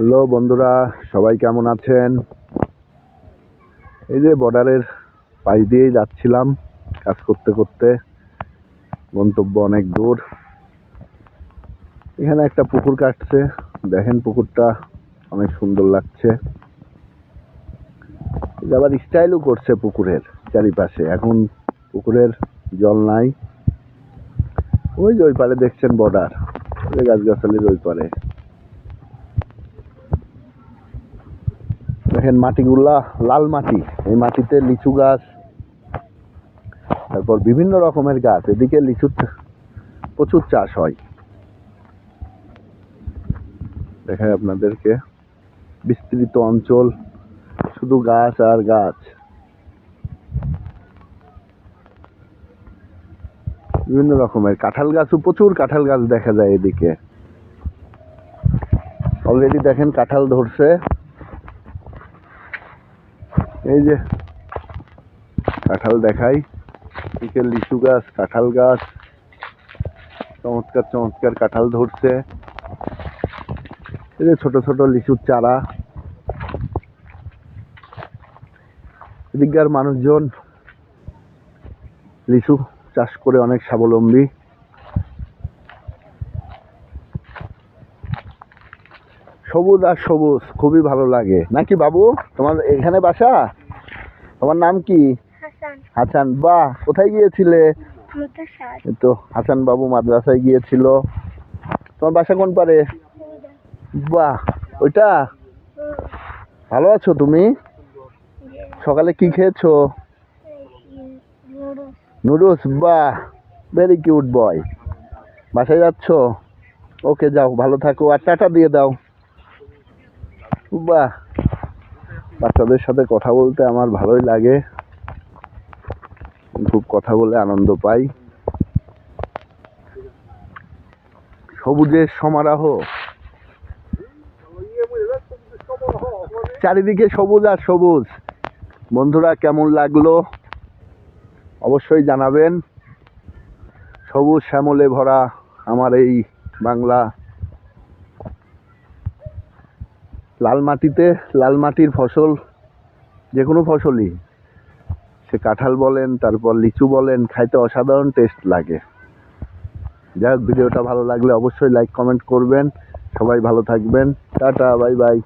Hello বন্ধুরা, সবাই কেমন আছেন? এই যে বর্ডারের পাশ দিয়েই যাচ্ছিলাম কাজ করতে করতে। গন্তব্য অনেক দূর। এখানে একটা পুকুর কাটছে, দেখেন পুকুরটা অনেক সুন্দর লাগছে। আবার স্টাইলও করছে পুকুরের চারিপাশে। এখন পুকুরের জল নাই। ওই যে ওই পারে দেখছেন বর্ডার, ওই গাছগাছালির ওই পারে দেখেন মাটিগুলা লাল মাটি। এই মাটিতে লিচু গাছ, তারপর বিভিন্ন রকমের গাছ। এদিকে লিচু প্রচুর চাষ হয়। দেখায় আপনাদেরকে বিস্তৃত অঞ্চল, শুধু গাছ আর গাছ। বিভিন্ন রকমের কাঁঠাল গাছও, প্রচুর কাঁঠাল গাছ দেখা যায় এদিকে। অলরেডি দেখেন কাঁঠাল ধরছে। এই যে কাঁঠাল দেখাই, এদিকে লিচু গাছ, কাঁঠাল গাছ, চমৎকার চমৎকার কাঁঠাল ধরছে। এই যে ছোট ছোট লিচুর চারা। এদিককার মানুষজন লিচু চাষ করে অনেক স্বাবলম্বী। সবুজ আর সবুজ, খুবই ভালো লাগে নাকি বাবু? তোমার এখানে বাসা? তোমার নাম কি? হাসান। বাহ, কোথায় গিয়েছিলে? তো হাসান বাবু মাদ্রাসায় গিয়েছিল। তোমার বাসা কোন পারে? বাহ, ওইটা। ভালো আছো তুমি? সকালে কি খেয়েছো? নুডলস। বাহ, ভেরি কিউট বয়। বাসায় যাচ্ছ? ওকে, যাও, ভালো থাকো, আর টাটা দিয়ে দাও। বাহ, বাচ্চাদের সাথে কথা বলতে আমার ভালোই লাগে, খুব কথা বলে আনন্দ পাই। সবুজের সমারোহ, চারিদিকে সবুজ আর সবুজ। বন্ধুরা, কেমন লাগলো অবশ্যই জানাবেন। সবুজ শ্যামলে ভরা আমার এই বাংলা। লাল মাটিতে, লাল মাটির ফসল, যে কোনো ফসলই, সে কাঁঠাল বলেন, তারপর লিচু বলেন, খাইতে অসাধারণ টেস্ট লাগে। যাই হোক, ভিডিওটা ভালো লাগলে অবশ্যই লাইক কমেন্ট করবেন। সবাই ভালো থাকবেন। Tata, bye bye.